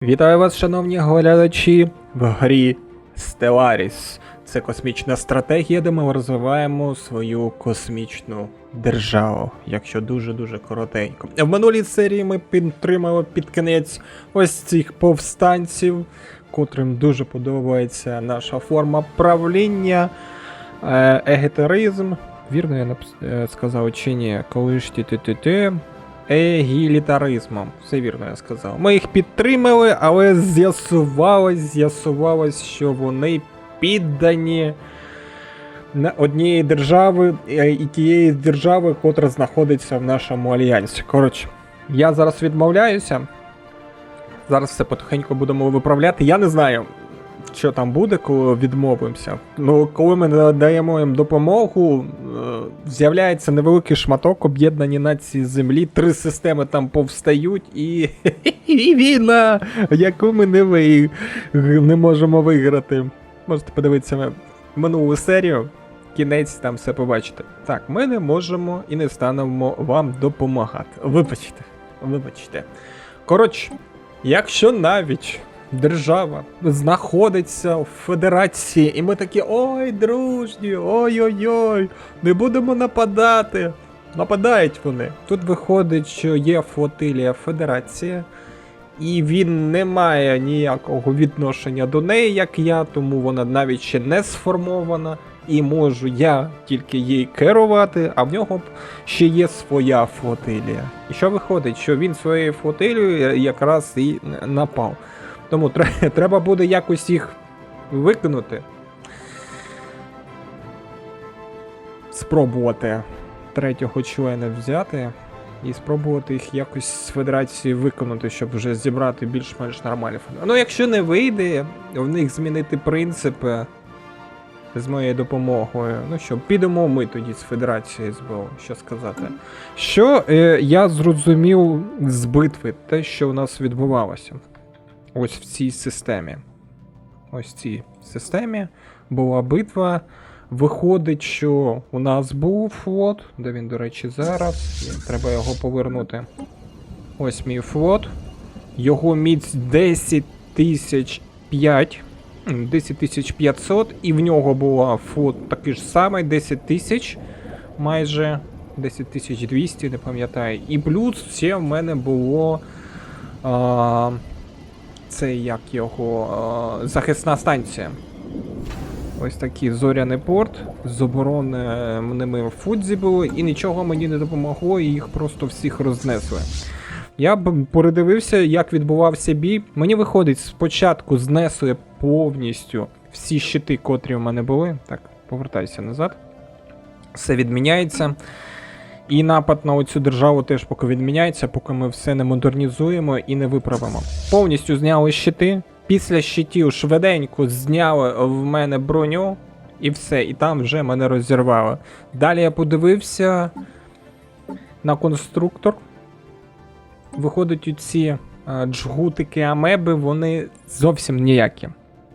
Вітаю вас, шановні глядачі, в грі Stellaris. Це космічна стратегія, де ми розвиваємо свою космічну державу, якщо дуже-дуже коротенько. В минулій серії ми підтримали під кінець ось цих повстанців, котрим дуже подобається наша форма правління, егетаризм. Вірно я сказав чи ні? Коли ж ти егілітаризмом. Все вірно я сказав. Ми їх підтримали, але з'ясувалось, що вони піддані на однієї держави і тієї держави, котра знаходиться в нашому альянсі. Коротше, я зараз відмовляюся. Зараз все потихеньку будемо виправляти. Я не знаю, що там буде, коли відмовимося. Ну, коли ми надаємо їм допомогу, з'являється невеликий шматок об'єднані нації землі, 3 системи там повстають і війна, яку ми не можемо виграти. Можете подивитися минулу серію, кінець, там все побачите. Так, ми не можемо і не станемо вам допомагати. Вибачте. Коротше, якщо навіть держава знаходиться в федерації, і ми такі: ой, дружні, ой-ой-ой, не будемо нападати. Нападають вони. Тут виходить, що є флотилія федерації, і він не має ніякого відношення до неї, як я, тому вона навіть ще не сформована, і можу я тільки їй керувати, а в нього ще є своя флотилія. І що виходить, що він своєю флотилією якраз і напав. Тому треба буде якось їх викинути. Спробувати 3-го члена взяти і спробувати їх якось з федерації виконати, щоб вже зібрати більш-менш нормальні федерації. Ну, якщо не вийде в них змінити принципи з моєю допомогою, ну що, підемо ми тоді з федерації СБО, що сказати. Що я зрозумів з битви, те, що у нас відбувалося. Ось в цій системі. Ось в цій системі була битва. Виходить, що у нас був флот, де він, до речі, зараз. Треба його повернути. Ось мій флот. Його міць 10500, і в нього була флот такий ж самий, 10000, майже 10200, не пам'ятаю. І плюс ще в мене було це як його захисна станція. Ось такий зоряний порт з оборонними фудзі були, і нічого мені не допомогло, і їх просто всіх рознесли. Я б передивився, як відбувався бій. Мені виходить, спочатку знесли повністю всі щити, котрі в мене були. Так, повертайся назад. Все відміняється. І напад на оцю державу теж поки відміняється, поки ми все не модернізуємо і не виправимо. Повністю зняли щити. Після щитів швиденько зняли в мене броню. І все, і там вже мене розірвало. Далі я подивився на конструктор. Виходить, оці джгутики амеби, вони зовсім ніякі.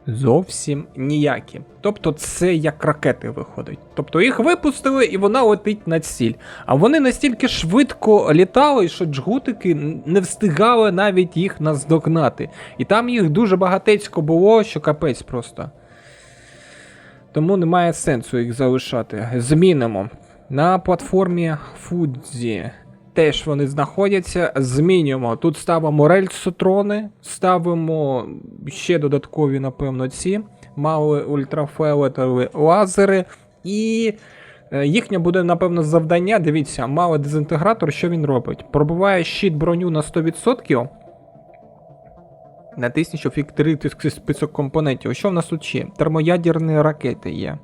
Зовсім ніякі. Тобто це як ракети виходить. Тобто їх випустили і вона летить на ціль. А вони настільки швидко літали, що джгутики не встигали навіть їх наздогнати. І там їх дуже багатецько було, що капець просто. Тому немає сенсу їх залишати. Змінимо. На платформі Фудзі теж вони знаходяться, змінюємо. Тут ставимо рельсотрони, ставимо ще додаткові, напевно, ці. Мали ультрафіолетові лазери. І їхнє буде, напевно, завдання. Дивіться, малий дезінтегратор, що він робить? Пробиває щит броню на 100%. Натисніть, щоб відкрити список компонентів. Що в нас тут ще? Термоядерні ракети є.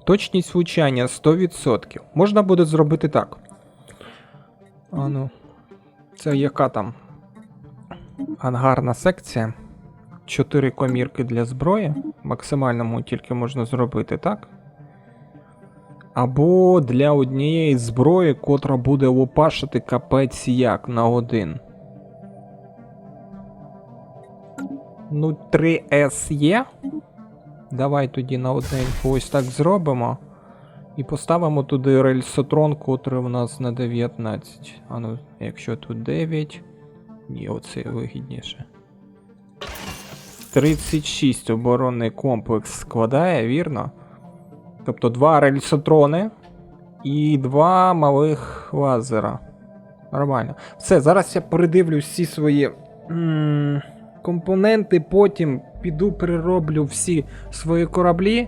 Точність влучання 100%. Можна буде зробити так. Це яка там ангарна секція. 4 комірки для зброї. Максимальному тільки можна зробити, так? Або для однієї зброї, котра буде лопашити капець як на 1. Ну, 3С є. Давай тоді на одненьку ось так зробимо. І поставимо туди рельсотрон, котрий у нас на 19. А ну, якщо тут 9. Ні, оце вигідніше. 36 оборонний комплекс складає, вірно? Тобто 2 рельсотрони і 2 малих лазера. Нормально. Все, зараз я передивлю всі свої компоненти, потім піду перероблю всі свої кораблі.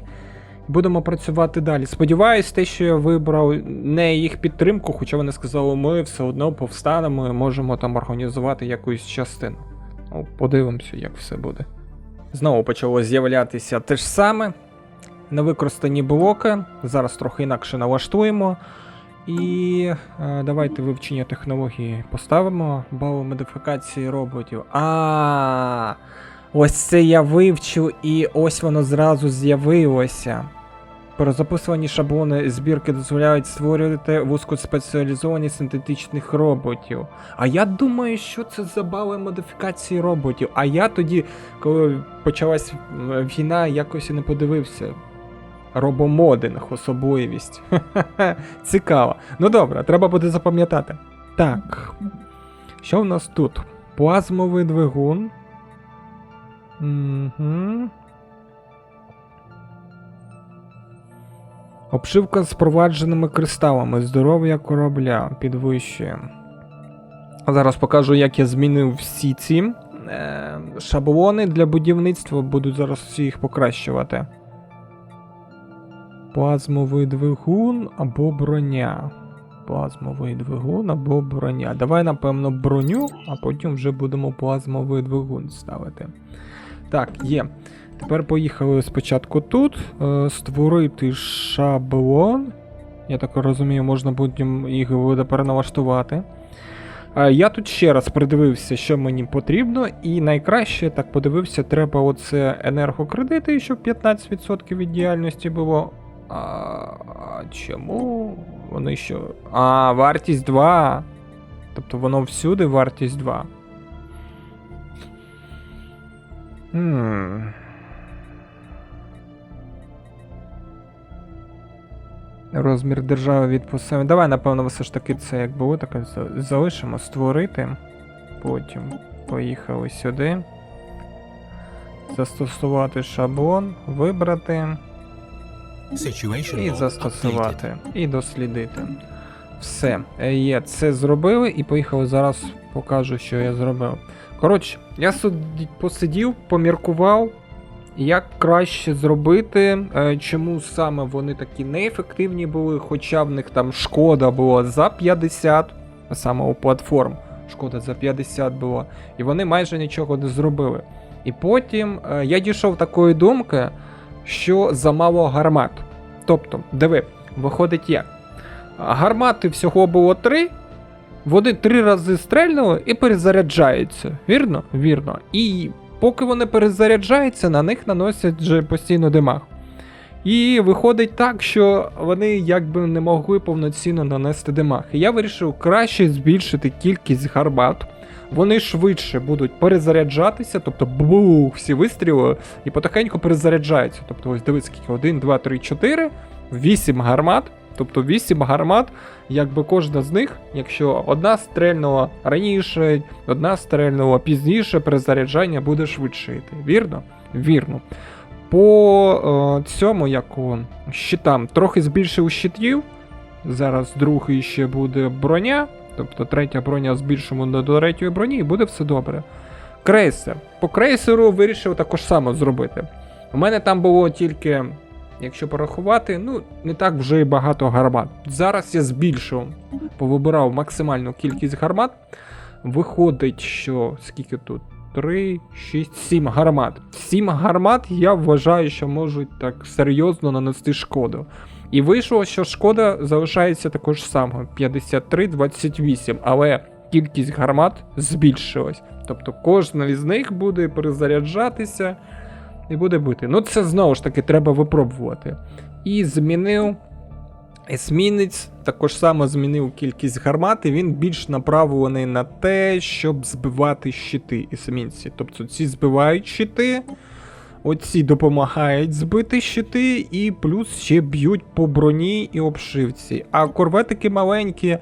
Будемо працювати далі. Сподіваюсь, те, що я вибрав не їх підтримку, хоча вони сказали, ми все одно повстанемо і можемо там організувати якусь частину. Ну, подивимося, як все буде. Знову почало з'являтися те ж саме. Невикористані блоки. Зараз трохи інакше налаштуємо. І давайте вивчення технології поставимо. Бали модифікації роботів. Ось це я вивчу, і ось воно зразу з'явилося. Перезаписувані шаблони збірки дозволяють створювати вузькоспеціалізовані синтетичних роботів. А я думаю, що це за бали модифікації роботів. А я тоді, коли почалась війна, якось і не подивився. Робомодинг, особливість. Цікаво. Ну добре, треба буде запам'ятати. Так. Що в нас тут? Плазмовий двигун. Угу. Обшивка з впровадженими кристалами. Здоров'я корабля підвищує. Зараз покажу, як я змінив всі ці шаблони для будівництва. Буду зараз всі їх покращувати. Плазмовий двигун або броня. Плазмовий двигун або броня. Давай, напевно, броню, а потім вже будемо плазмовий двигун ставити. Так, є. Тепер поїхали спочатку тут. Створити шаблон. Я так розумію, можна потім їх буде переналаштувати. Я тут ще раз придивився, що мені потрібно. І найкраще, так подивився, треба оце енергокредити, щоб 15% від діяльності було. Чому? Вони що? Вартість 2. Тобто воно всюди вартість 2. Розмір держави від посеми. Давай, напевно, все ж таки це як було, так залишимо. Створити. Потім поїхали сюди. Застосувати шаблон, вибрати. І застосувати. І дослідити. Все. Є. Це зробили і поїхали. Зараз покажу, що я зробив. Коротше, я посидів, поміркував, як краще зробити, чому саме вони такі неефективні були, хоча в них там шкода була за 50, а саме у платформ шкода за 50 була, і вони майже нічого не зробили. І потім я дійшов такої думки, що замало гармат. Тобто, диви, виходить як? Гармати всього було 3, вони 3 рази стрельнули і перезаряджаються. Вірно? Вірно. І поки вони перезаряджаються, на них наносять вже постійно демаг. І виходить так, що вони якби не могли повноцінно нанести демаг. І я вирішив краще збільшити кількість гармат. Вони швидше будуть перезаряджатися, тобто бух, всі вистріли, і потихеньку перезаряджаються. Тобто ось дивись, скільки 1, 2, 3, 4, 8 гармат. Тобто 8 гармат, якби кожна з них, якщо одна стрельнула раніше, одна стрельнула пізніше, перезаряджання буде швидше йти. Вірно? Вірно. По цьому, як щитам, трохи збільшив щитів. Зараз другий ще буде броня. Тобто третя броня збільшимо до третьої броні і буде все добре. Крейсер. По крейсеру вирішив також само зробити. У мене там було тільки, якщо порахувати, не так вже і багато гармат. Зараз я збільшив, повибирав максимальну кількість гармат. Виходить, що скільки тут? 3, 6, 7 гармат. 7 гармат, я вважаю, що можуть так серйозно нанести шкоду. І вийшло, що шкода залишається також самою, 53-28, але кількість гармат збільшилась. Тобто кожна із них буде перезаряджатися і буде бити. Це знову ж таки треба випробувати. І змінив есмінець, також само змінив кількість гармат, і він більш направлений на те, щоб збивати щити есмінці. Тобто ці збивають щити, оці допомагають збити щити, і плюс ще б'ють по броні і обшивці. А корветики маленькі,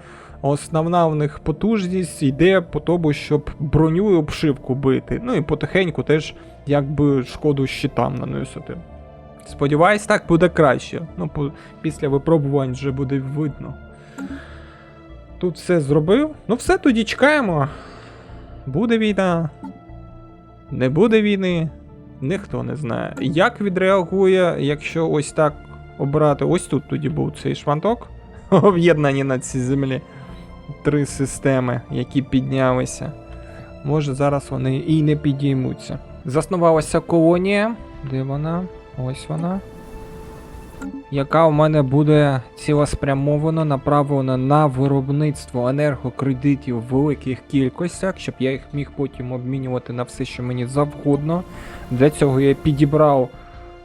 основна в них потужність йде по тому, щоб броню і обшивку бити. Ну і потихеньку теж якби шкоду щитам наносити. Сподіваюсь, так буде краще. Ну, після випробувань вже буде видно. Тут все зробив. Ну все, тоді чекаємо. Буде війна. Не буде війни. Ніхто не знає. Як відреагує, якщо ось так обрати. Ось тут тоді був цей шматок. Об'єднані на цій землі. 3 системи, які піднялися. Може зараз вони і не підіймуться. Заснувалася колонія. Де вона? Ось вона. Яка у мене буде цілеспрямовано направлена на виробництво енергокредитів в великих кількостях, щоб я їх міг потім обмінювати на все, що мені завгодно. Для цього я підібрав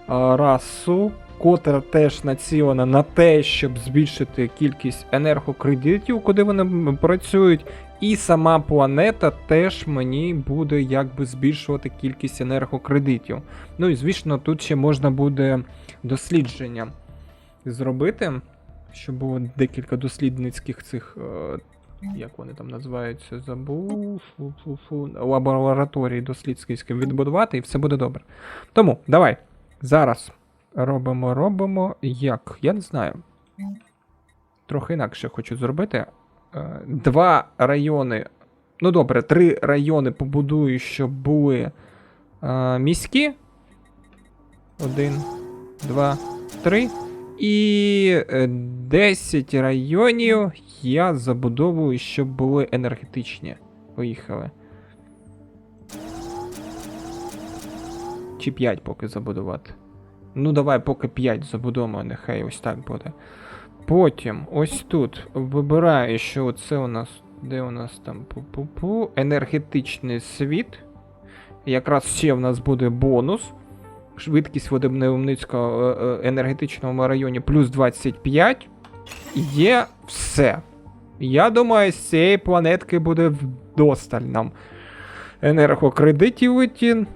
расу, котра теж націлена на те, щоб збільшити кількість енергокредитів, куди вони працюють. І сама планета теж мені буде якби збільшувати кількість енергокредитів. Ну і звісно, тут ще можна буде дослідження зробити, щоб було декілька дослідницьких цих, як вони там називаються, забув, лабораторій дослідницьких відбудувати, і все буде добре. Тому, давай, зараз робимо, як? Я не знаю. Трохи інакше хочу зробити. 2 райони, ну добре, 3 райони побудую, щоб були міські. 1, 2, 3. І 10 районів я забудовую, щоб були енергетичні. Поїхали. Чи 5 поки забудувати? Ну давай поки 5 забудуємо, нехай ось так буде. Потім, ось тут, вибираю, що це у нас, де у нас там, енергетичний світ. Якраз ще в нас буде бонус. Швидкість в Невельницькому енергетичному районі плюс 25. Є все. Я думаю, з цієї планетки буде вдосталь нам енергокредитів вийти.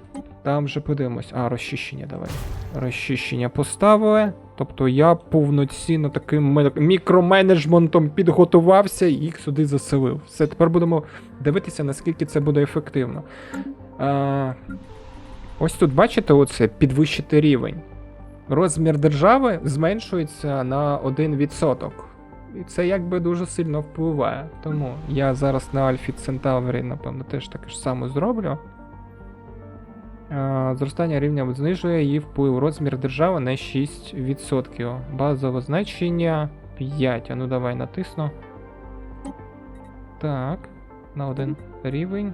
Там вже подивимось. Розчищення давай. Розчищення поставили. Тобто я повноцінно таким мікроменеджментом підготувався і їх сюди заселив. Все, тепер будемо дивитися, наскільки це буде ефективно. Ось тут, бачите, оце підвищити рівень. Розмір держави зменшується на 1%. І це якби дуже сильно впливає. Тому я зараз на Альфі Центаврі, напевно, теж таке ж саме зроблю. Зростання рівня знижує її вплив. Розмір держави на 6%. Базове значення 5. А ну давай натисну. Так. На 1 рівень.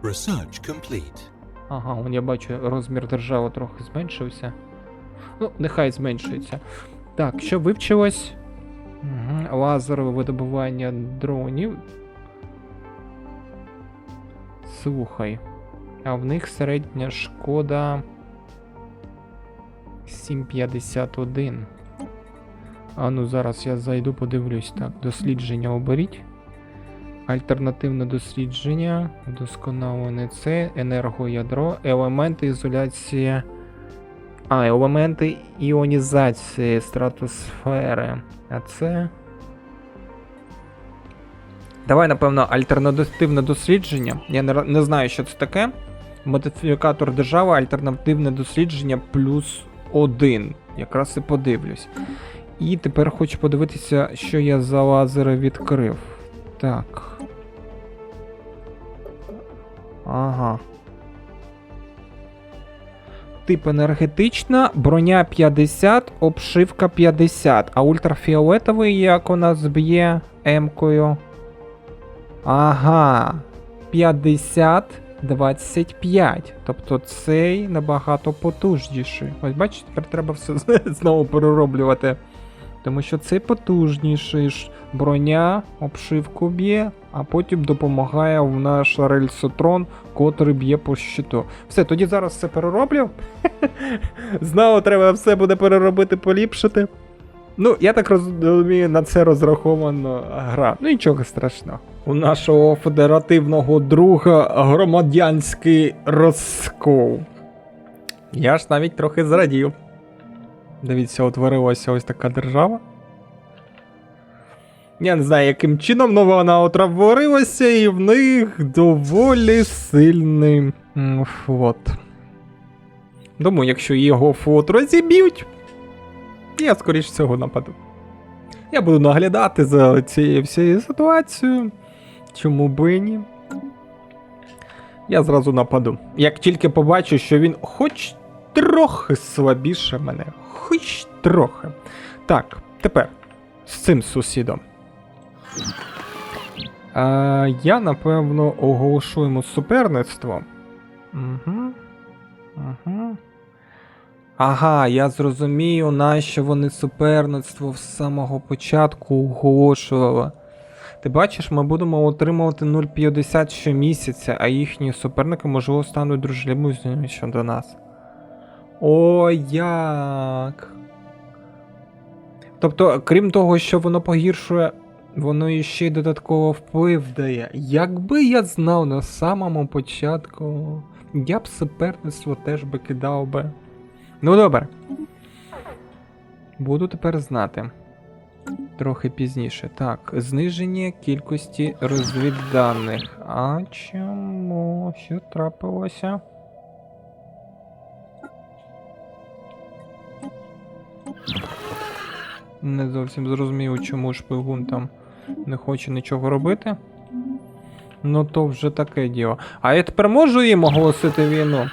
Research complete. Ага, вон я бачу, розмір держави трохи зменшився. Ну, нехай зменшується. Так, що вивчилось? Лазерове видобування дронів. Слухай. А в них середня шкода 7,51. А ну зараз я зайду, подивлюсь. Так, дослідження оберіть. Альтернативне дослідження, вдосконалене це, енергоядро, елементи ізоляції. Елементи іонізації стратосфери. А це. Давай, напевно, альтернативне дослідження. Я не знаю, що це таке. Модифікатор держави, альтернативне дослідження плюс 1. Якраз і подивлюсь. І тепер хочу подивитися, що я за лазери відкрив. Так. Ага. Тип енергетична, броня 50, обшивка 50. А ультрафіолетовий як у нас б'є М-кою? Ага. 50, 25. Тобто цей набагато потужніший. Ось бачите, тепер треба все знову перероблювати. Тому що цей потужніший ж. Броня, обшивку б'є, а потім допомагає в наш рельсотрон, котрий б'є по щиту. Все, тоді зараз все перероблю. Знову треба все буде переробити, поліпшити. Ну, я так розумію, на це розрахована гра. Ну, нічого страшного. У нашого федеративного друга громадянський розкол. Я ж навіть трохи зрадів. Дивіться, утворилася ось така держава. Я не знаю, яким чином, але вона отравилася, і в них доволі сильний флот. Думаю, якщо його флот розіб'ють, я, скоріш всього, нападу. Я буду наглядати за цією всією ситуацією. Чому би і ні? Я зразу нападу. Як тільки побачу, що він хоч трохи слабіше мене. Хоч трохи. Так, тепер з цим сусідом. Я, напевно, оголошу йому суперництво. Угу. Ага, я зрозумію, нащо вони суперництво з самого початку оголошували. Ти бачиш, ми будемо отримувати 0,50 щомісяця, а їхні суперники, можливо, стануть дружелюбними щодо нас. О, як! Тобто, крім того, що воно погіршує, воно іще й додатково вплив дає. Якби я знав на самому початку, я б суперництво теж би кидав би. Ну добре. Буду тепер знати. Трохи пізніше. Так, зниження кількості розвідданих. А чому? Що трапилося? Не зовсім зрозумів, чому шпигун там не хоче нічого робити. Ну то вже таке діло. А я тепер можу їм оголосити війну?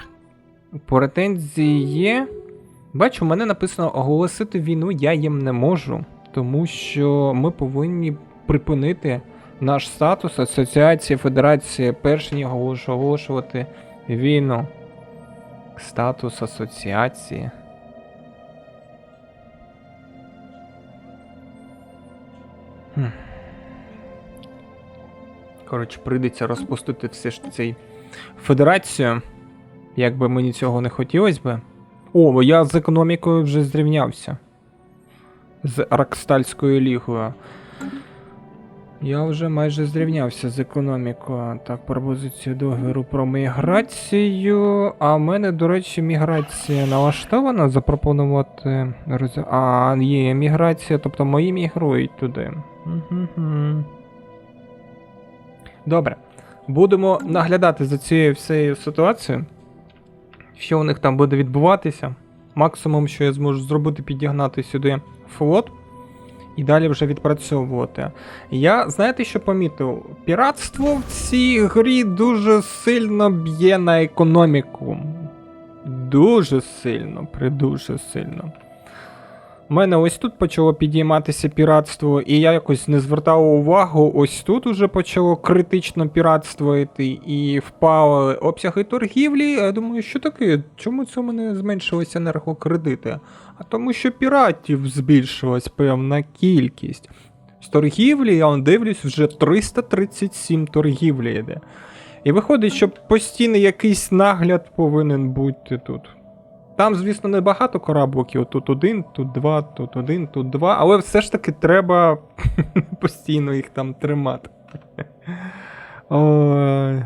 Претензії є. Бачу, у мене написано оголосити війну я їм не можу. Тому що ми повинні припинити наш статус Асоціації Федерації, перш ніж оголошувати війну. Статус асоціації. Коротше, прийдеться розпустити все ж цей федерацію. Як би мені цього не хотілося би. О, я з економікою вже зрівнявся. З Аркстальською лігою. Я вже майже зрівнявся з економікою. Так, пропозицію договору про міграцію. А в мене, до речі, міграція налаштована запропонувати. А, є міграція, тобто мої мігрують туди. Добре. Будемо наглядати за цією всією ситуацією. Що у них там буде відбуватися. Максимум, що я зможу зробити, підігнати сюди флот. І далі вже відпрацьовувати. Я, знаєте, що помітив? Піратство в цій грі дуже сильно б'є на економіку. Дуже сильно, придуже сильно. У мене ось тут почало підійматися піратство, і я якось не звертав увагу. Ось тут уже почало критично піратство йти, і впали обсяги торгівлі. Я думаю, що таке? Чому це у мене зменшилися енергокредити? А тому що піратів збільшилась певна кількість. З торгівлі, я дивлюсь, вже 337 торгівлі йде. І виходить, що постійний якийсь нагляд повинен бути тут. Там, звісно, небагато корабликів, тут один, тут два, тут один, тут два, але все ж таки треба постійно їх там тримати. Ой,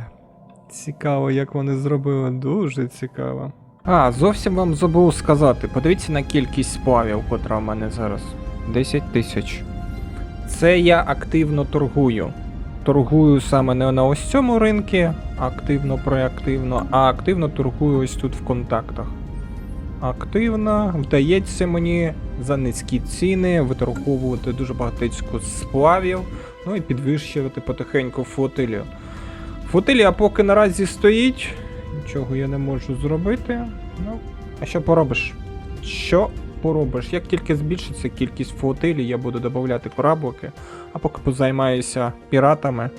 цікаво, як вони зробили, дуже цікаво. А, зовсім вам забув сказати, подивіться на кількість сплавів, котра в мене зараз. 10 тисяч. Це я активно торгую. Торгую саме не на ось цьому ринку, активно-проактивно, а активно торгую ось тут в контактах. Активно вдається мені за низькі ціни виторговувати дуже багатецьку сплавів, ну і підвищувати потихеньку флотилію. Флотилія поки наразі стоїть, нічого я не можу зробити. Ну, а що поробиш? Що поробиш? Як тільки збільшиться кількість флотилій, я буду додавати кораблики, а поки позаймаюся піратами.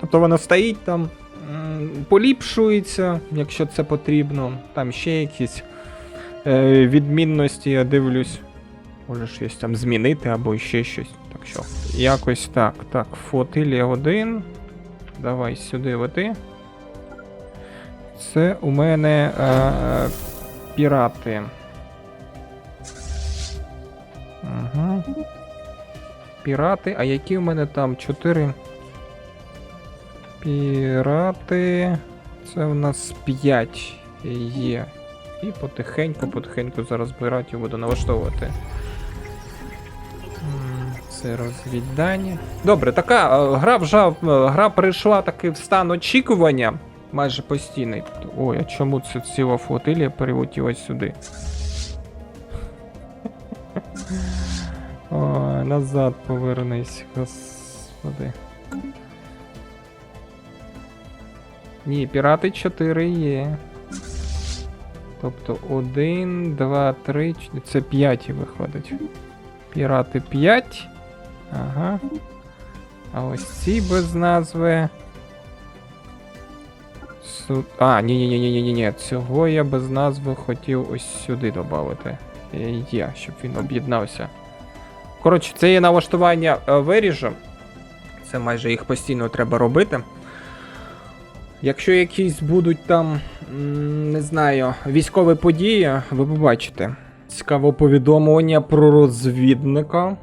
Тобто вона стоїть там, поліпшується, якщо це потрібно, там ще якісь відмінності, я дивлюсь, може щось там змінити або ще щось. Так що, якось так. Так, флотилія 1. Давай сюди веди. Це у мене пірати. Угу. Пірати, а які у мене там 4? Пірати. Це у нас 5 є. І потихеньку зараз піратів буду налаштовувати. Це розвіддання. Добре, така гра перейшла таки в стан очікування. Майже постійний. Ой, а чому це ціла флотилія перелетіла сюди? Ой, назад повернись, господи. Ні, пірати 4 є. Тобто 1, 2, 3, 4, це 5 виходить. Пірати 5. Ага. А ось ці без назви. А, ні. Цього я без назви хотів ось сюди додати. Є, щоб він об'єднався. Коротше, це є налаштування виріжу. Це майже їх постійно треба робити. Якщо якісь будуть там, не знаю, військові події, ви побачите. Цікаве повідомлення про розвідника.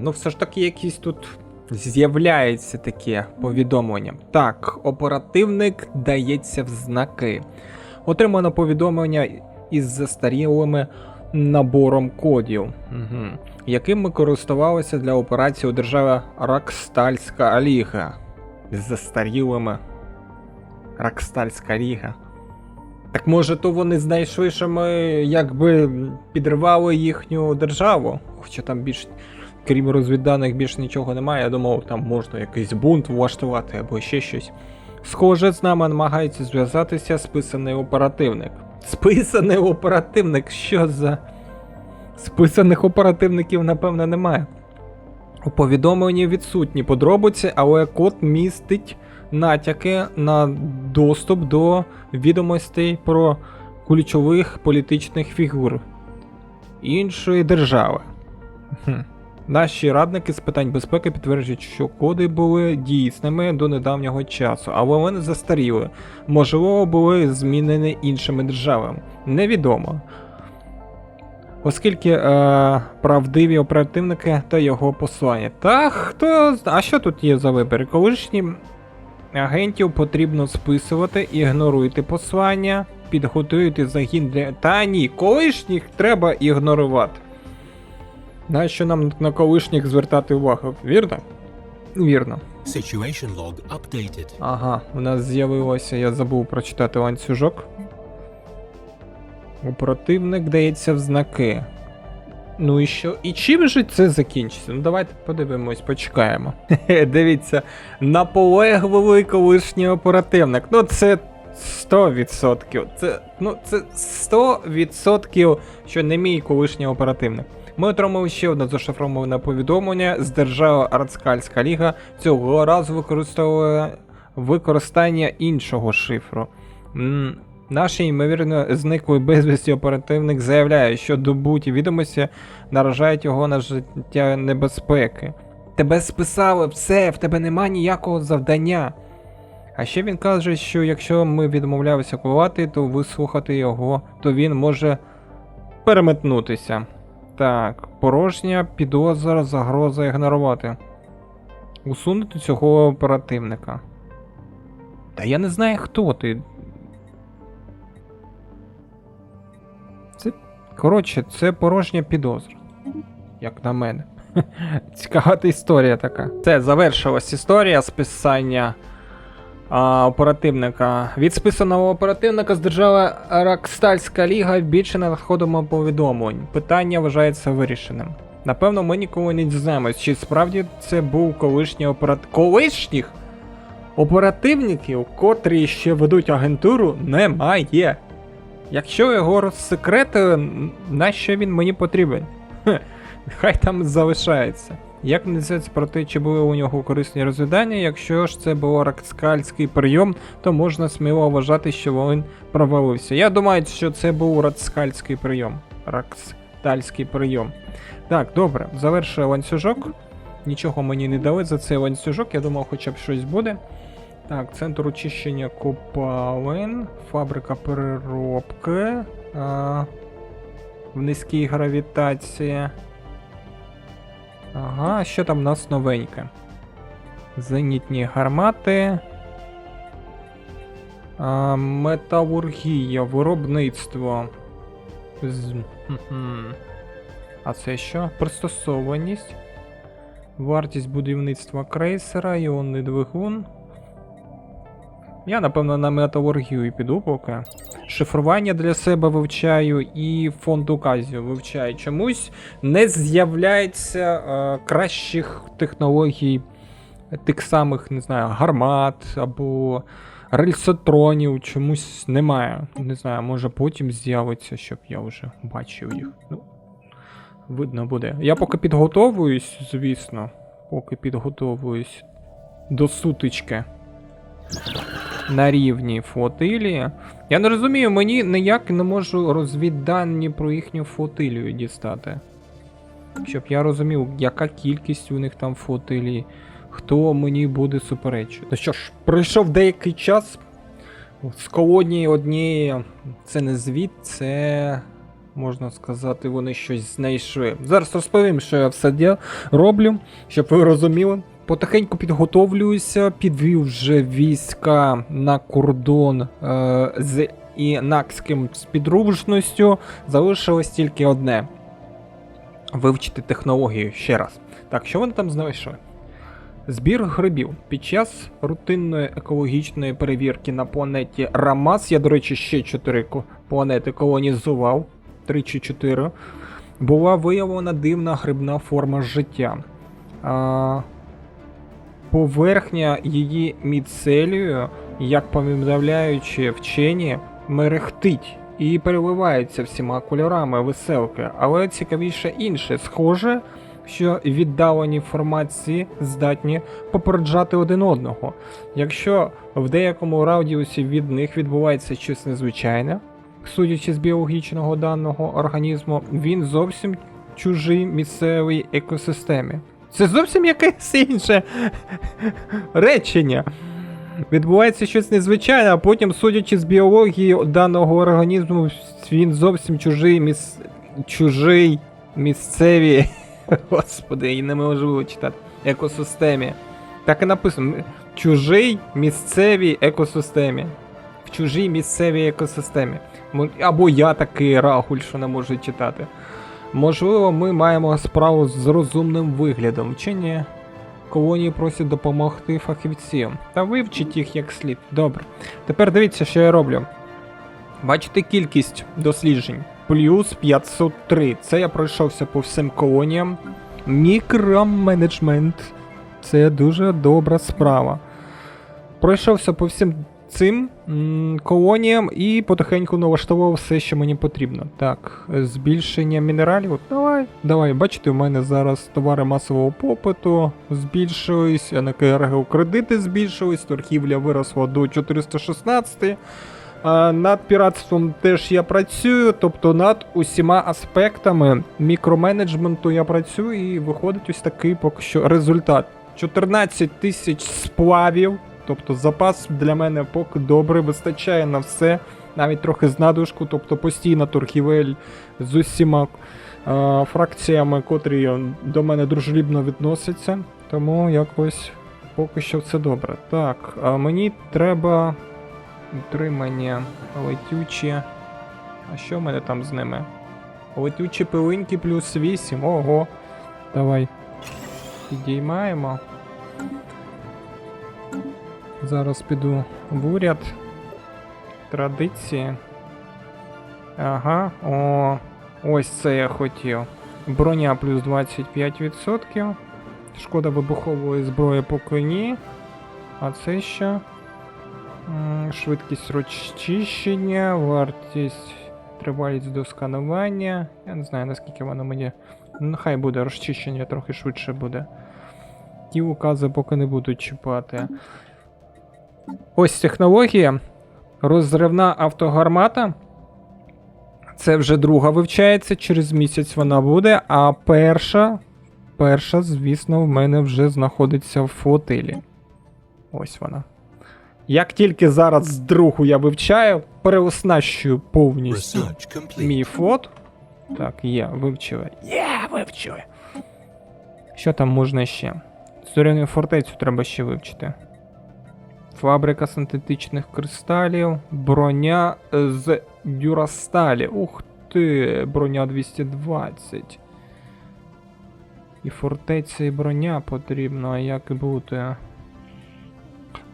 Ну, все ж таки, якісь тут з'являється таке повідомлення. Так, оперативник дається в знаки. Отримано повідомлення із застарілими набором кодів, яким ми користувалися для операції у державі Ракстальська Ліга. З застарілими Ракстальська Ліга. Так може то вони знайшли, що ми якби підривали їхню державу? Хоча там більш, крім розвідданих, більш нічого немає. Я думав, там можна якийсь бунт влаштувати або ще щось. Схоже, з нами намагається зв'язатися списаний оперативник. Списаний оперативник? Що за... Списаних оперативників, напевно, немає. У повідомленні відсутні подробиці, але код містить натяки на доступ до відомостей про ключових політичних фігур іншої держави. Наші радники з питань безпеки підтверджують, що коди були дійсними до недавнього часу, але вони застаріли. Можливо, були змінені іншими державами. Невідомо. Оскільки правдиві оперативники та його послання. Та хто... А що тут є за вибір? Колишнім агентів потрібно списувати, ігноруйте послання, підготуйте загін для... Та ні, колишніх треба ігнорувати. Нащо нам на колишніх звертати увагу? Вірно? Вірно. Situation log updated. Ага, у нас з'явилося, я забув прочитати ланцюжок. Оперативник дається в знаки. Ну і що? І чим же це закінчиться? Ну давайте подивимось, почекаємо. Дивіться, наполегливий колишній оперативник. Ну це 100%. Це 100%, що не мій колишній оперативник. Ми отримали ще одне зашифроване повідомлення з держави Ракстальська Ліга. Цього разу використовує використання іншого шифру. Наш, ймовірно, зниклий безвісті оперативник заявляє, що добуті відомості наражають його на життя небезпеки. Тебе списали, все, в тебе нема ніякого завдання. А ще він каже, що якщо ми відмовлялися кувати, то вислухати його, то він може переметнутися. Так, порожня підозра, загроза ігнорувати. Усунути цього оперативника. Та я не знаю, хто ти. Коротше, це порожня підозра. Як на мене. Цікава історія така. Це завершилась історія списання оперативника. Від списаного оперативника з держави Ракстальська Ліга більше не надходимо повідомлень. Питання вважається вирішеним. Напевно, ми ніколи не дізнаємось, чи справді це був колишній колишніх оперативників, котрі ще ведуть агентуру, немає. Якщо його розсекретили, нащо він мені потрібен? Хай там залишається. Як не дізнається про те, чи були у нього корисні розвідання, якщо ж це був ракстальський прийом, то можна сміло вважати, що він провалився. Я думаю, що це був ракстальський прийом. Ракстальський прийом. Так, добре, завершую ланцюжок. Нічого мені не дали за цей ланцюжок, я думав, хоча б щось буде. Так, центр очищення копалин, фабрика переробки, в низькій гравітації. Ага, що там у нас новеньке? Зенітні гармати. Металургія, виробництво. А це що? Пристосованість. Вартість будівництва крейсера, іонний двигун. Я, напевно, на металургію і піду поки. Шифрування для себе вивчаю і фонд указів вивчаю. Чомусь не з'являється кращих технологій, тих самих, не знаю, гармат або рельсотронів. Чомусь немає. Не знаю, може потім з'явиться, щоб я вже бачив їх. Ну, видно буде. Я поки підготовуюсь, звісно. Поки підготовуюсь до сутички на рівні флотилії. Я не розумію, мені ніяк не можу розвіддані про їхню флотилію дістати. Щоб я розумів, яка кількість у них там флотилії, хто мені буде суперечити. Ну що ж, пройшов деякий час. З колонії однієї, це не звіт, це, можна сказати, вони щось знайшли. Зараз розповім, що я все роблю, щоб ви розуміли. Потихеньку підготовлююся, підвів вже війська на кордон з інакським співдружністю. Залишилось тільки одне. Вивчити технологію ще раз. Так, що вони там знайшли? Збір грибів. Під час рутинної екологічної перевірки на планеті Рамас, я, до речі, ще 4 планети колонізував, 3 чи 4, була виявлена дивна грибна форма життя. Поверхня її міцелію, як повідомляючи вчені, мерехтить і переливається всіма кольорами веселки. Але цікавіше інше. Схоже, що віддалені формації здатні попереджати один одного. Якщо в деякому радіусі від них відбувається щось незвичайне, судячи з біологічного даного організму, він зовсім чужий місцевій екосистемі. Це зовсім якесь інше речення. Відбувається щось незвичайне, а потім, судячи з біології даного організму, він зовсім чужий місцевій, господи, і неможливо читати, екосистемі. Так і написано, чужий місцевій екосистемі. В чужій місцевій екосистемі. Або я такий рагуль, що не можу читати. Можливо, ми маємо справу з розумним виглядом, чи ні? Колонії просять допомогти фахівцям. Та вивчіть їх як слід. Добре. Тепер дивіться, що я роблю. Бачите кількість досліджень? Плюс 503. Це я пройшовся по всім колоніям. Мікроменеджмент. Це дуже добра справа. Пройшовся по всім цим колоніям і потихеньку налаштував все, що мені потрібно. Так, збільшення мінералів. Давай. Бачите, у мене зараз товари масового попиту збільшились, енергокредити збільшились, торгівля виросла до 416. Над піратством теж я працюю, тобто над усіма аспектами мікроменеджменту я працюю і виходить ось такий поки що результат. 14 тисяч сплавів. Тобто запас для мене поки добре, вистачає на все, навіть трохи з надушку, тобто постійна торгівель з усіма фракціями, котрі до мене дружелюбно відносяться, тому якось поки що все добре. Так, мені треба утримання летючі, а що в мене там з ними? Летючі пилинки плюс 8, ого, давай, підіймаємо. Зараз піду в уряд. Традиції. Ага, ось це я хотів. Броня плюс 25%. Шкода вибухової зброї поки ні. А це що? Швидкість розчищення, вартість, тривалість до сканування. Я не знаю, наскільки воно мені... Нехай буде розчищення, трохи швидше буде. Ті укази поки не будуть чіпати. Ось технологія. Розривна автогармата. Це вже друга вивчається, через місяць вона буде, а перша, звісно, в мене вже знаходиться в флотилі. Ось вона. Як тільки зараз другу я вивчаю, переоснащую повністю мій флот. Так, вивчили. Вивчили. Що там можна ще? Зоряну фортецю треба ще вивчити. Фабрика синтетичних кристалів, броня з дюрасталі. Ух ти, броня 220. І фортеця, і броня потрібно, а як бути?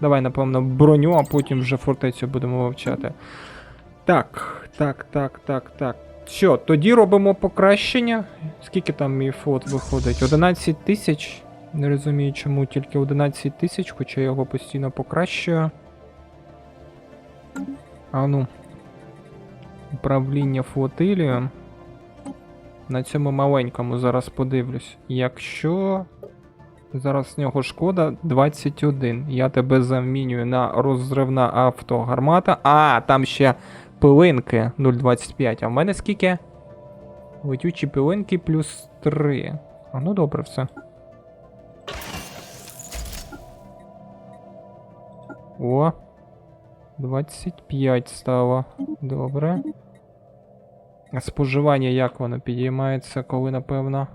Давай, напевно, броню, а потім вже фортецю будемо вивчати. Так. Що, тоді робимо покращення. Скільки там мій флот виходить? 11 тисяч. Не розумію, чому тільки 11 тисяч, хоча я його постійно покращую. А ну. Управління флотилією. На цьому маленькому зараз подивлюсь. Якщо зараз з нього шкода 21. Я тебе замінюю на розривна автогармата. А, там ще пилинки 0,25. А в мене скільки? Летючі пилинки плюс 3. А ну добре все. О, 25 стало. Добре. А споживання як воно підіймається, коли, напевно.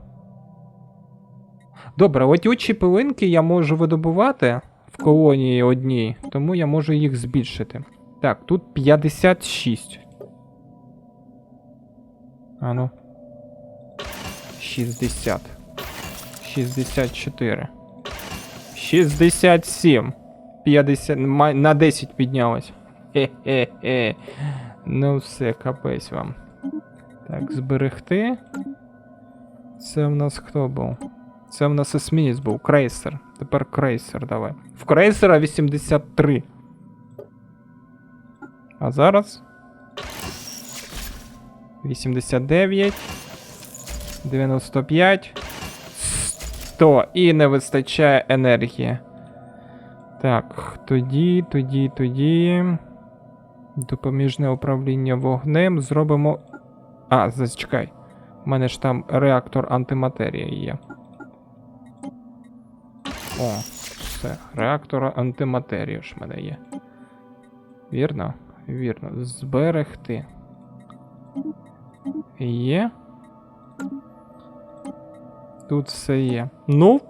Добре, летючі пилинки я можу видобувати в колонії одній, тому я можу їх збільшити. Так, тут 56. Ану. 60. 64. 67. 50. На 10 піднялось. Хе-хе-хе. Ну все, капець вам. Так, зберегти. Це в нас хто був? Це в нас есмінець був, крейсер. Тепер крейсер давай. В крейсера 83. А зараз 89, 95, 100. І не вистачає енергії. Так, тоді. Допоміжне управління вогнем зробимо. А, зачекай. У мене ж там реактор антиматерії є. О, все. Реактор антиматерії ж в мене є. Вірно? Вірно. Зберегти. Є. Тут все є. Ну,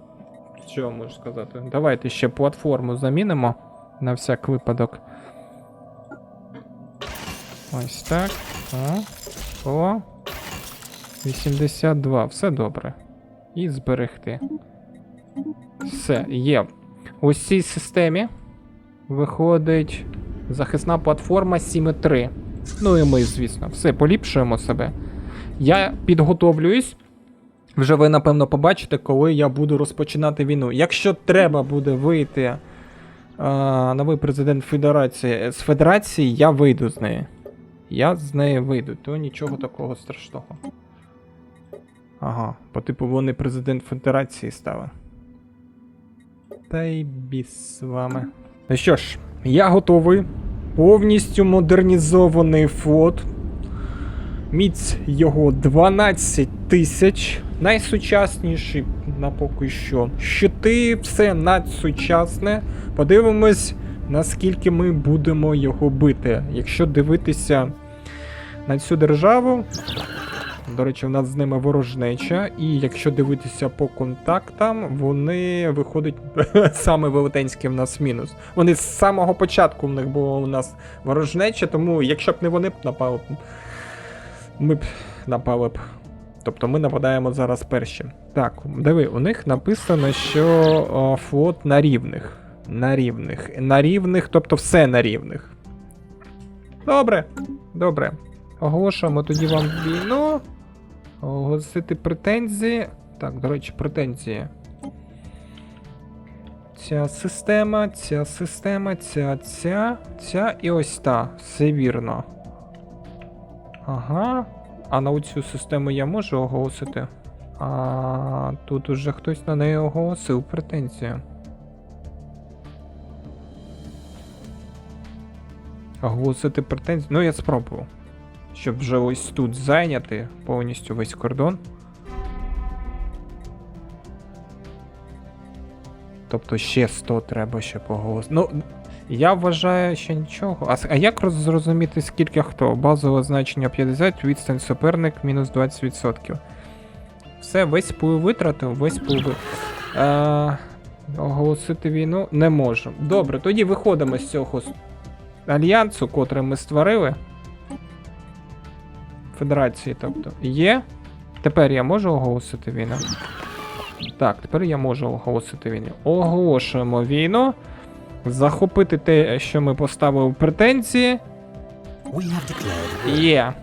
що можу сказати? Давайте ще платформу замінимо. На всяк випадок. Ось так. О. 82. Все добре. І зберегти. Все, є. У цій системі виходить захисна платформа 7.3. Ну і ми, звісно, все, поліпшуємо себе. Я підготовлююсь. Вже ви, напевно, побачите, коли я буду розпочинати війну. Якщо треба буде вийти новий президент Федерації з Федерації, я вийду з неї. Я з неї вийду, то нічого такого страшного. Ага, по типу вони президент Федерації стали. Та й біс з вами. Ну що ж, я готовий. Повністю модернізований флот. Міць його 12 тисяч. Найсучасніший на поки що. Щити, все надсучасне. Подивимось, наскільки ми будемо його бити. Якщо дивитися на цю державу, до речі, у нас з ними ворожнеча, і якщо дивитися по контактам, вони виходять саме велетенський в нас мінус. Вони з самого початку в них було у нас ворожнеча, тому якщо б не вони б напали, ми б напали б. Тобто ми нападаємо зараз перші. Так, диви, у них написано, що флот на рівних. На рівних, тобто все на рівних. Добре, добре. Оголошуємо тоді вам війну. Оголосити претензії. Так, до речі, претензії. Ця система, ця і ось та. Все вірно. Ага. А на оцю систему я можу оголосити? А тут уже хтось на неї оголосив претензію. Оголосити претензію? Ну, я спробую. Щоб вже ось тут зайняти повністю весь кордон. Тобто ще 100 треба ще оголосити. Ну, я вважаю, що нічого. А як зрозуміти, скільки хто? Базове значення 50, відстань суперник мінус 20%. Все, весь пул витратив, весь пул оголосити війну не можу. Добре, тоді виходимо з цього альянсу, котрий ми створили. Федерації, тобто. Є. Тепер я можу оголосити війну? Так, тепер я можу оголосити війну. Оголошуємо війну. Захопити те, що ми поставили в претензії. We have declared war. Є.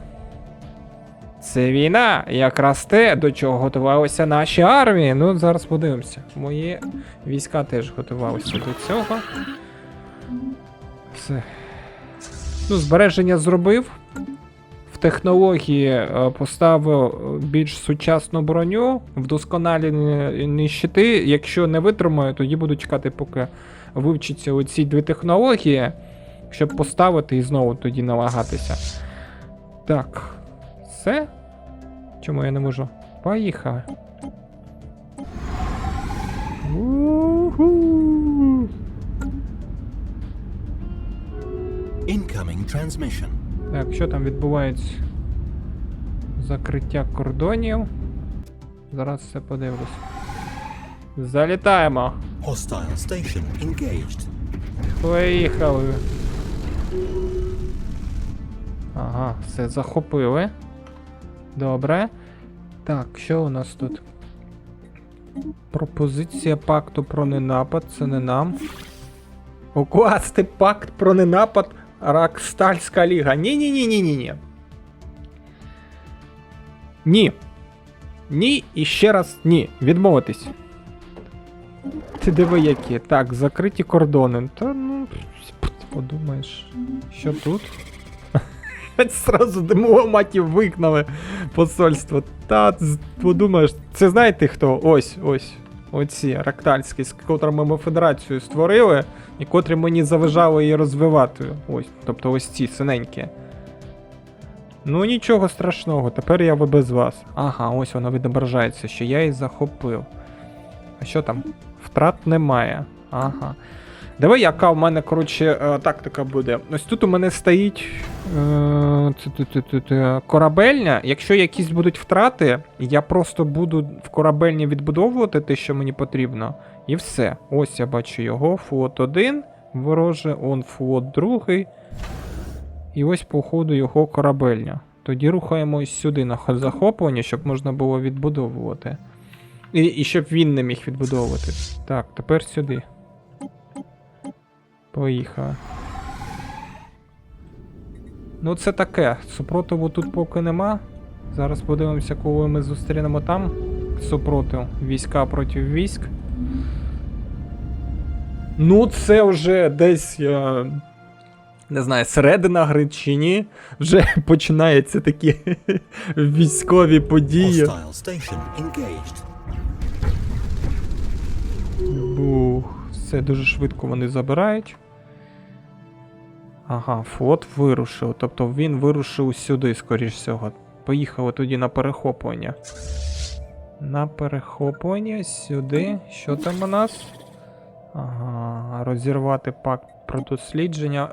Це війна, якраз те, до чого готувалися наші армії. Ну, зараз подивимося. Мої війська теж готувалися до цього. Все. Ну, збереження зробив. В технології поставив більш сучасну броню, вдосконалені щити. Якщо не витримаю, тоді буду чекати, поки вивчаться оці дві технології, щоб поставити і знову тоді налагатися. Так. Все? Чому я не можу? Поїхали. У-ху. Incoming transmission. Так, що там відбувається? Закриття кордонів. Зараз все подивлюсь. Залітаємо. Hostile station engaged. Поїхали. Ага, все захопили. Добре. Так, що у нас тут? Пропозиція пакту про ненапад, це не нам. Укласти пакт про ненапад Ракстальська ліга. Ні-ні-ні-ні-ні. Ні. Ні і ще раз ні. Відмовитись. Ти диви які. Так, закриті кордони. Та ну, подумаєш, що тут? Сразу дипломатів викнали посольство. Та, подумаєш, це знаєте хто? Ось. Оці рактальські, з котрими ми федерацію створили, і котрі мені заважали її розвивати. Ось, тобто ось ці синенькі. Ну нічого страшного, тепер я без вас. Ага, ось воно відображається, що я її захопив. А що там? Втрат немає. Ага. Давай, яка в мене, коротше, тактика буде. Ось тут у мене стоїть корабельня. Якщо якісь будуть втрати, я просто буду в корабельні відбудовувати те, що мені потрібно. І все. Ось я бачу його. Флот 1 вороже, он флот 2. І ось, походу, його корабельня. Тоді рухаємось сюди на захоплення, щоб можна було відбудовувати. І щоб він не міг відбудовувати. Так, тепер сюди. Поїхали. Ну це таке. Супротиву тут поки нема. Зараз подивимося, коли ми зустрінемо там супротив. Війська проти військ. Ну це вже десь, я не знаю, середина гри чи ні. Вже починаються такі військові події. Hostile station engaged. Бух. Все дуже швидко вони забирають. Ага, флот вирушив. Тобто він вирушив сюди, скоріш всього. Поїхали тоді на перехоплення. На перехоплення сюди. Що там у нас? Ага, розірвати пакт про дослідження.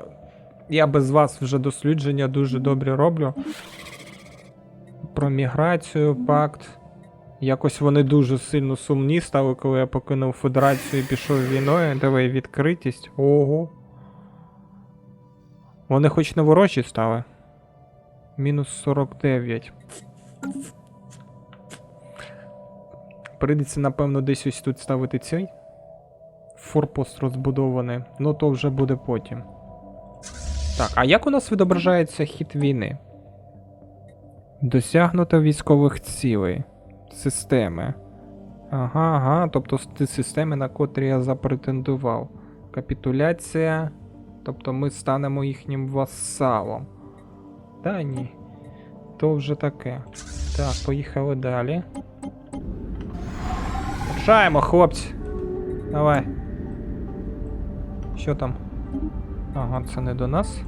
Я без вас вже дослідження дуже добре роблю. Про міграцію, пакт. Якось вони дуже сильно сумні стали, коли я покинув федерацію і пішов війною. Давай відкритість. Ого. Вони хоч не ворожі стали. Мінус 49. Прийдеться, напевно, десь ось тут ставити цей форпост розбудований. Ну то вже буде потім. Так, а як у нас відображається хід війни? Досягнуто військових цілей. Системи. Ага, тобто ті системи, на котрі я запретендував. Капітуляція. Тобто ми станемо їхнім васалом. Та ні. То вже таке. Так, поїхали далі. Рушаємо, хлопці. Давай. Що там? Ага, це не до нас.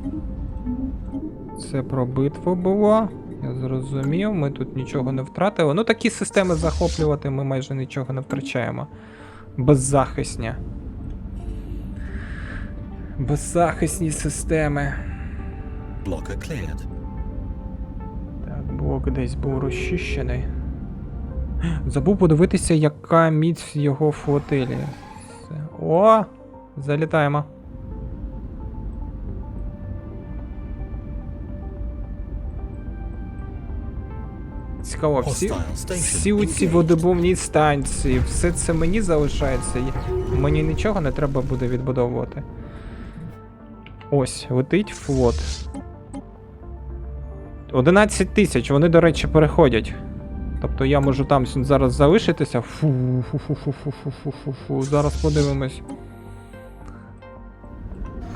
Це про битву було. Я зрозумів, ми тут нічого не втратили. Ну такі системи захоплювати ми майже нічого не втрачаємо. Беззахисні. Беззахисні системи. Blocker cleared. Так, блок десь був розчищений. Забув подивитися, яка міць його флотилії. О! Залітаємо. Цікаво, всі Hostile station ці engaged. водобувні станції, все це мені залишається. Мені нічого не треба буде відбудовувати. Ось, летить флот. 11 тисяч, вони, до речі, переходять. Тобто я можу там зараз залишитися. Фу. Зараз подивимось.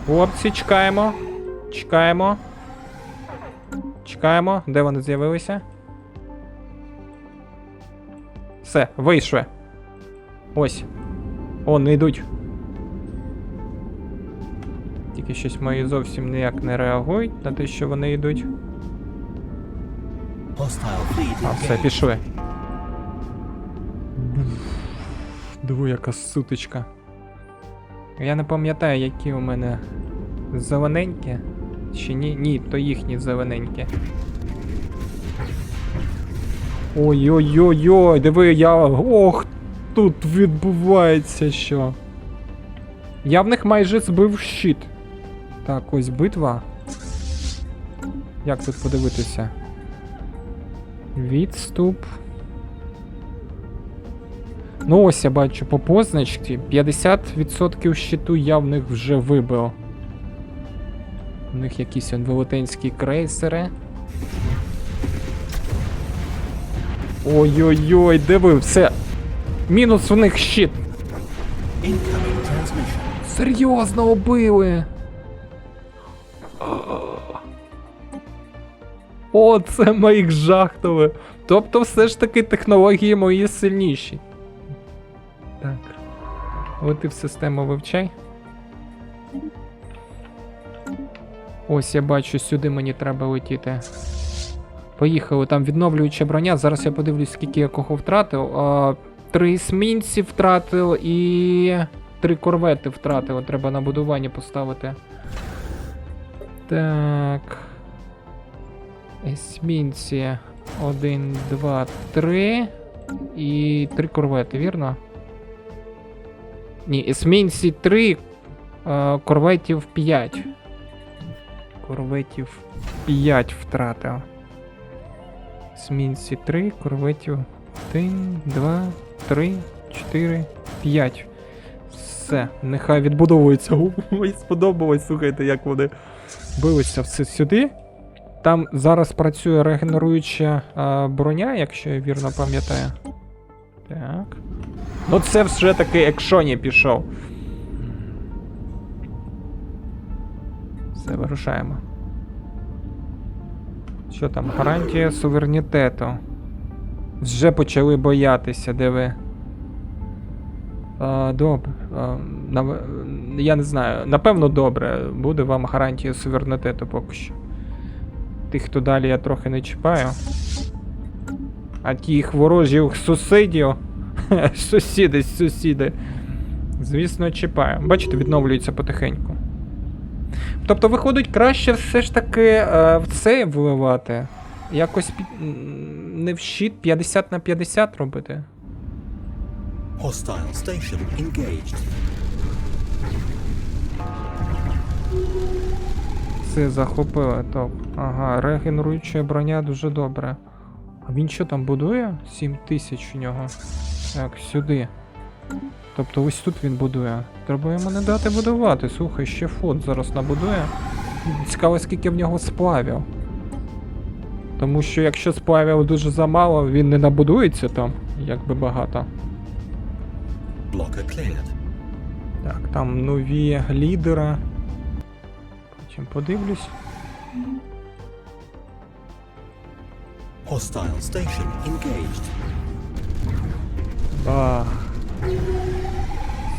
Хлопці, чекаємо. Чекаємо. Де вони з'явилися? Все, вийшли. Ось. О, не йдуть. Тільки щось мої зовсім ніяк не реагують на те, що вони йдуть. Hostile fleet А, все, engaged. пішли. Диви, яка сутичка. Я не пам'ятаю, які у мене зелененькі. Чи ні? Ні, то їхні зелененькі. Ой-ой-ой-ой, диви, Ох, тут відбувається що. Я в них майже збив щит. Так, ось битва. Як тут подивитися? Відступ. Ну ось я бачу по позначці. 50% щиту я в них вже вибив. У них якісь велетенські крейсери. Ой-ой-ой, диви, все. Мінус у них щит. Incoming transmission. Серйозно убили. О, це моїх жахнули. Тобто все ж таки технології мої сильніші. Так. Лети в систему вивчай. Ось я бачу, сюди мені треба летіти. Поїхали, там відновлююча броня. Зараз я подивлюсь, скільки я кого втратив. 3 есмінці втратив і 3 корвети втратив. Треба на будування поставити. Так. Есмінці 1, 2, 3. І 3 корвети, вірно? Ні, есмінці 3, корветів 5. Корветів 5 втратив. Есмінці 3, корветів 1, 2, 3, 4, 5. Все, нехай відбудовується. Мені сподобалось, слухайте, як вони билися все сюди. Там зараз працює регенеруюча броня, якщо я вірно пам'ятаю. Так. Ну це вже таки екшоні пішов. Все, вирушаємо. Що там? Гарантія суверенітету. Вже почали боятися, де ви. Добре. Я не знаю. Напевно, добре. Буде вам гарантія суверенітету поки що. Тих, хто далі, я трохи не чіпаю. А тих ворожих сусідів. Сусіди. Звісно, чіпаю. Бачите, відновлюється потихеньку. Тобто, виходить, краще все ж таки в це вливати. Якось не в щит 50 на 50 робити. Hostile station engaged. Це захопили, топ. Ага, регенеруюча броня дуже добре. А він що там будує? 7000 у нього. Так, сюди. Тобто ось тут він будує. Треба йому не дати будувати. Слухай, ще флот зараз набудує. Цікаво, скільки в нього сплавів. Тому що якщо сплавів дуже замало, він не набудується там, якби багато. Blocker cleared. Так, там нові лідери. Потім подивлюсь. Hostile station engaged.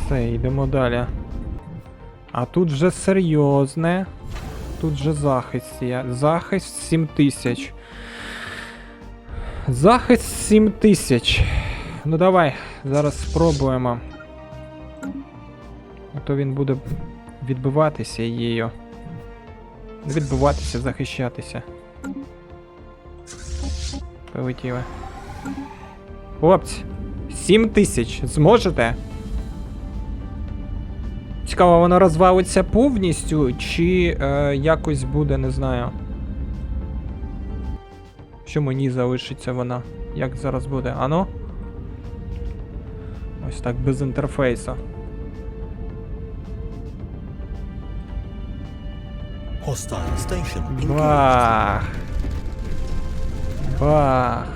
Все, йдемо далі. А тут вже серйозне. Тут же захист є. Захист 7000. Захист 7000. Ну давай, зараз спробуємо. А то він буде відбиватися її. Не відбиватися, захищатися. Полетіли. Хлопці, 7000. Зможете? Цікаво, воно розвалиться повністю, чи якось буде, не знаю. Чи мені залишиться вона? Як зараз буде? Ано? Ось так, без інтерфейсу. Hostile station engaged. Бах! Бах!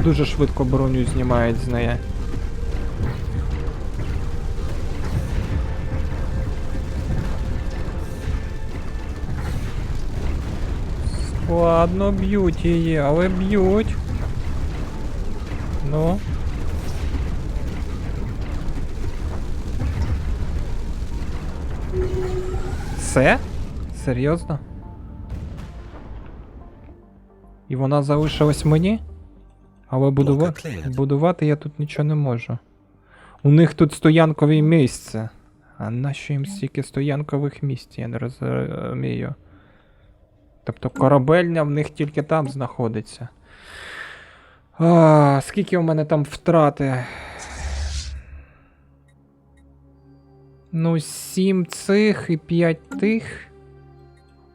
Дуже швидко броню знімають з неї. Складно б'ють її, але б'ють. Ну. Все? Серйозно? І вона залишилась мені? Але будувати я тут нічого не можу. У них тут стоянкові місця. А нащо їм стільки стоянкових місць, я не розумію. Тобто корабельня в них тільки там знаходиться. Скільки у мене там втрати? Ну, 7 цих і 5 тих.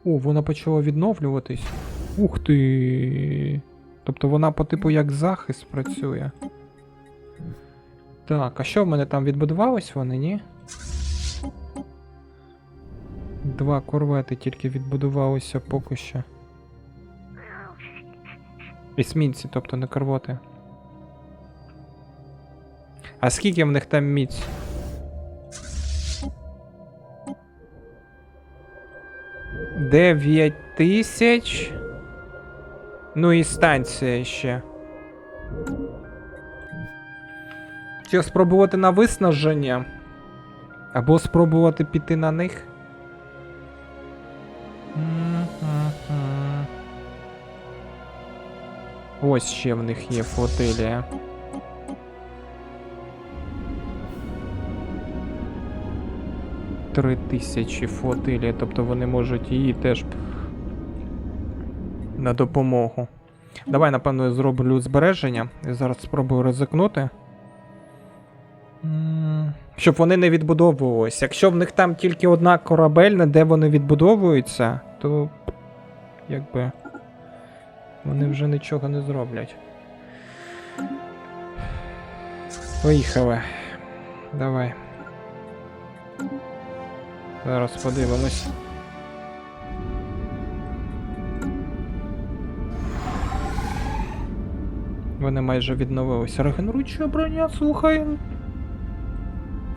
О, вона почала відновлюватись. Ух ти. Тобто вона по типу як захист працює. Так, а що в мене там відбудувалось вони, ні? 2 корвети тільки відбудувалися поки що. Есмінці, тобто не корвети. А скільки в них там міць? $9 тисяч. Ну і станція ще. Чи спробувати на виснаження? Або спробувати піти на них? Ось ще в них є флотилія. $3000 флотилія, тобто вони можуть її теж на допомогу. Давай, напевно, я зроблю збереження. Я зараз спробую ризикнути. Щоб вони не відбудовувалися. Якщо в них там тільки одна корабельна, де вони відбудовуються, то якби вони вже нічого не зроблять. Поїхали. Давай. Зараз подивимось. Вони майже відновилися. Регенеруюча броня, слухай.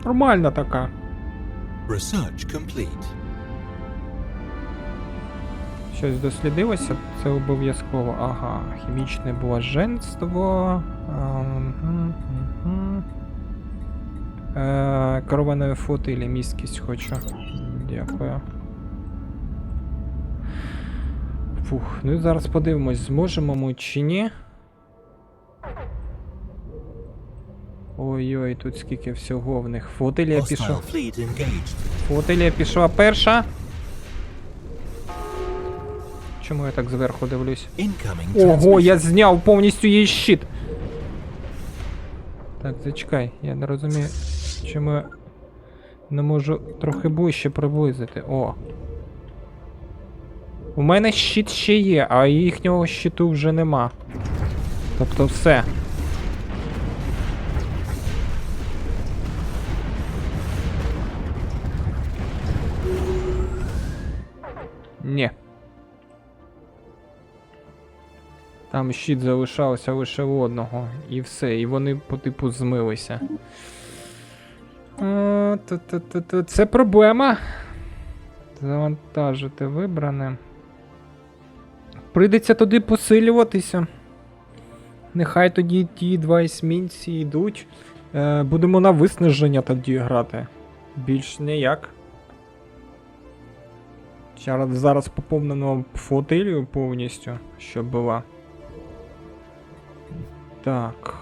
Нормальна така. Research complete. Щось дослідилося? Це обов'язково. Ага, хімічне блаженство. Керованої флотилі, місткість хочу. Дякую. Фух, ну і зараз подивимось, зможемо ми чи ні. Ой-ой, тут скільки всього в них. Флотилія пішла. Hostile fleet engaged. Флотилія пішла перша. Чому я так зверху дивлюсь? Incoming Ого, transmission. я зняв повністю її щит. Так, зачекай, я не розумію, чому я не можу трохи ближче приблизити. О. У мене щит ще є, а їхнього щиту вже нема. Тобто все. Ні. Там щит залишався лише в одного. І все. І вони по типу змилися. Це проблема. Завантажити вибране. Прийдеться туди посилюватися. Нехай тоді ті 2 есмінці йдуть. Будемо на виснаження тоді грати. Більш ніяк. Зараз поповнено флотилію повністю, щоб була. Так.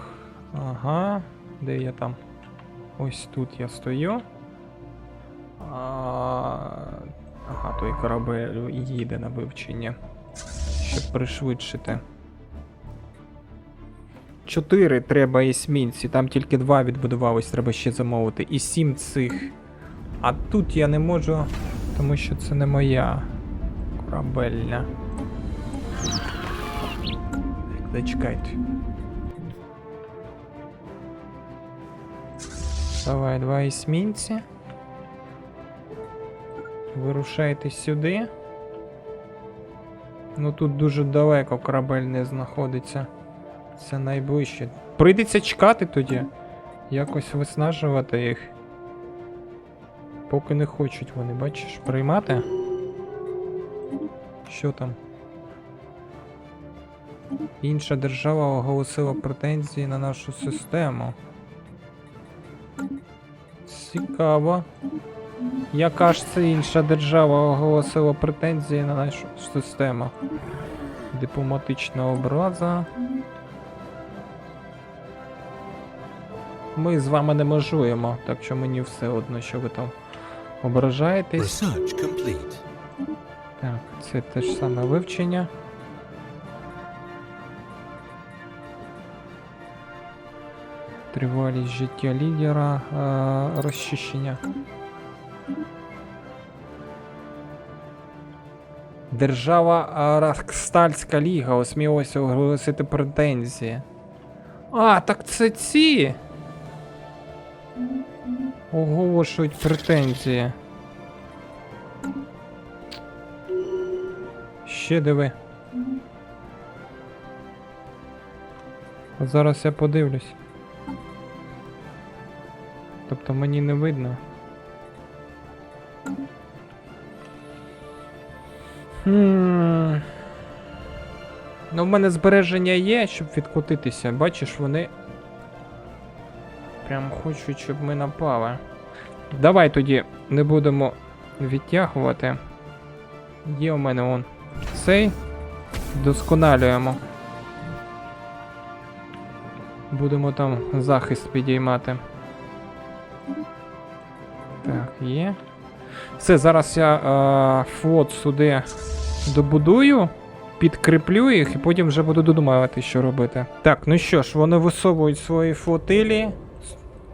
Ага. Де я там? Ось тут я стою. Ага, той корабель їде на вивчення. Щоб пришвидшити. 4 треба есмінці, там тільки 2 відбудувались, треба ще замовити. І 7 цих. А тут я не можу, тому що це не моя корабельня. Зачекайте. Давай, два есмінці. Вирушайте сюди. Ну тут дуже далеко корабель не знаходиться. Це найближче. Прийдеться чекати тоді. Якось виснажувати їх. Поки не хочуть вони, бачиш, приймати. Що там? Інша держава оголосила претензії на нашу систему. Цікаво. Яка ж це інша держава оголосила претензії на нашу систему? Дипломатична образа. Ми з вами не межуємо, так що мені все одно, що ви там ображаєтесь. Research complete. Так, це те ж саме вивчення. Тривалість життя лідера, розчищення. Держава Рахстальська ліга осмілилася оголосити претензії. А, так це ці! Оголошують претензії. Ще диви. Зараз я подивлюсь. Тобто мені не видно. Ну, в мене збереження є, щоб відкотитися. Бачиш, вони прям хочуть, щоб ми напали. Давай тоді не будемо відтягувати. Є у мене он цей. Досконалюємо. Будемо там захист підіймати. Так, є. Все, зараз я флот сюди добудую, підкріплю їх і потім вже буду додумувати, що робити. Так, ну що ж, вони висовують свої флотилії.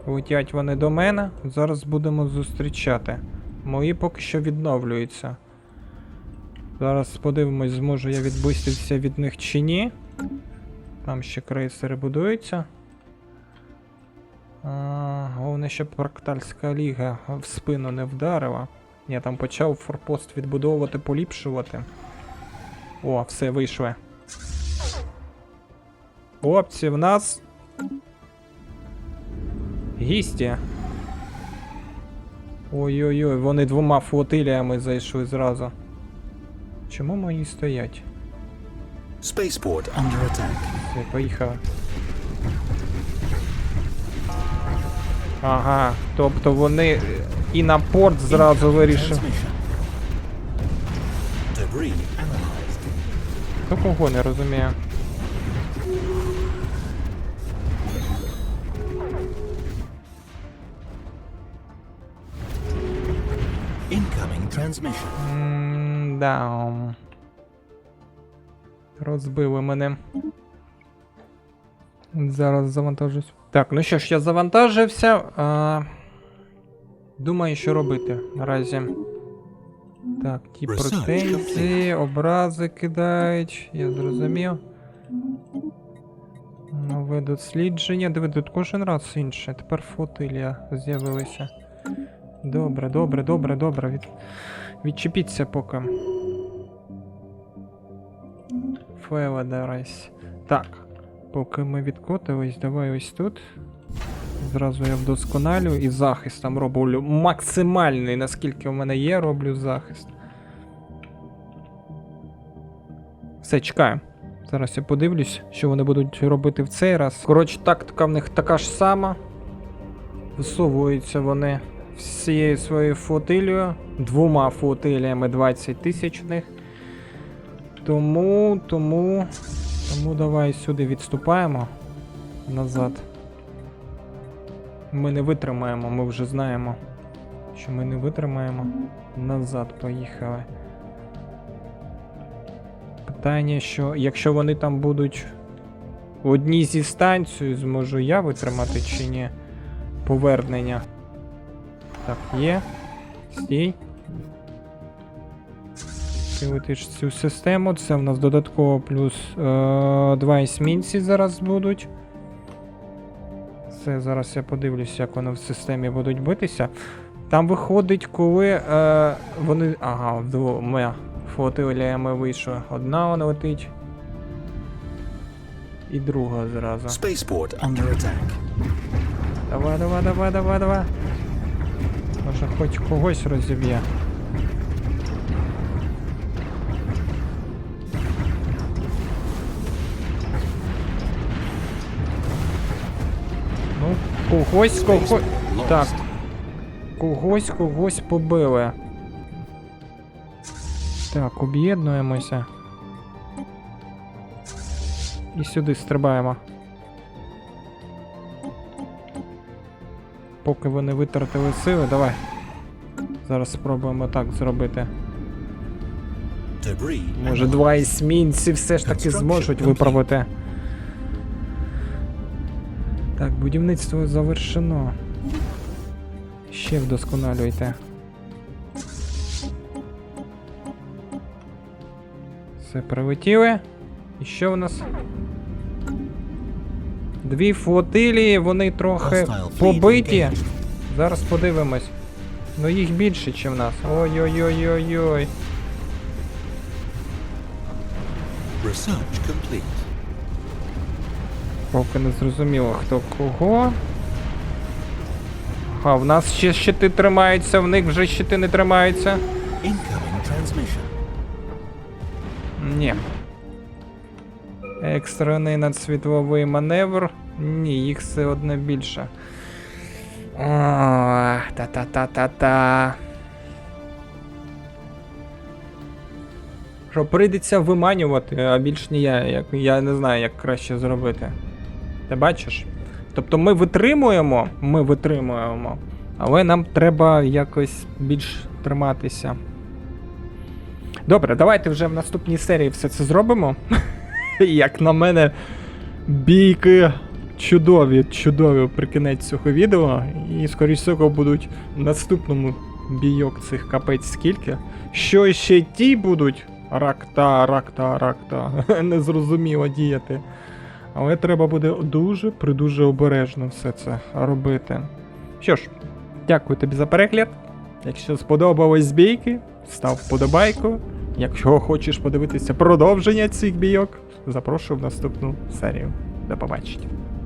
Летять вони до мене. Зараз будемо зустрічати. Мої поки що відновлюються. Зараз подивимось, зможу я відбуститися від них чи ні. Там ще крейсери будуються. Головне, щоб Рахстальська ліга в спину не вдарила. Я там почав форпост відбудовувати, поліпшувати. О, все, вийшли. Хлопці, в нас гісті. Ой-ой-ой, вони двома флотиліями зайшли зразу. Чому мої стоять? Spaceport under attack. Все, поїхали. Ага, тобто вони і на порт зразу вирішили. Debris analyzed. Хто кого не розуміє? Incoming transmission. Да. Розбили мене. Зараз завантажусь. Так, ну що ж, я завантажився. Думаю, що робити наразі. Так, ті претензії, образи кидають. Я зрозумів. Нове дослідження. Диви, тут кожен раз інше. Тепер флотилія з'явилися. Добре, добре, добре, добре. Відчепіться поки. Феведерась. Так. Поки ми відкотились, давай ось тут. Зразу я вдосконалю і захист там роблю максимальний, наскільки в мене є, роблю захист. Все, чекаю. Зараз я подивлюсь, що вони будуть робити в цей раз. Коротше, тактика в них така ж сама. Висовуються вони всією своєю флотилією. Двома флотиліями 20 тисячних. Тому давай сюди відступаємо назад. Ми не витримаємо, ми вже знаємо, що ми не витримаємо. Назад поїхали. Питання, що якщо вони там будуть в одній зі станцією, зможу я витримати чи ні? Повернення. Так, є. Стій. Підсилити ж цю систему. Це в нас додатково плюс 2 есмінці зараз будуть. Це зараз я подивлюсь, як вони в системі будуть битися. Там виходить, коли вони. Ага, двома флотиліями вийшло. Одна вона летить. І друга зразу. Spaceport under attack. Давай. Може хоч когось розіб'є. Ну, когось. Так. Когось побили. Так, об'єднуємося. І сюди стрибаємо. Поки вони витратили сили, давай. Зараз спробуємо так зробити. Debris. Може, 2 есмінці все ж таки зможуть виправити. Так, будівництво завершено. Ще вдосконалюйте. Все, прилетіли. І що в нас? 2 флотилії, вони трохи побиті. Зараз подивимось. Ну їх більше, ніж в нас. Ой-ой-ой-ой-ой. Research complete. Поки не зрозуміло, хто кого. А, в нас ще щити тримаються, в них вже щити не тримаються. Incoming transmission. Ні. Екстрений надсвітловий маневр. Ні, їх все одно більше. Та-та-та-та-та. Що прийдеться виманювати, а більш не я не знаю, як краще зробити. Ти бачиш? Тобто ми витримуємо, але нам треба якось більш триматися. Добре, давайте вже в наступній серії все це зробимо. Як на мене, бійки чудові при кінець цього відео. І скоріш всього будуть в наступному бійок цих капець скільки. Що ще ті будуть? Ракта. Незрозуміло діяти. Але треба буде дуже обережно все це робити. Що ж, дякую тобі за перегляд. Якщо сподобались бійки, став вподобайку. Якщо хочеш подивитися продовження цих бійок, запрошую в наступну серію. До побачення.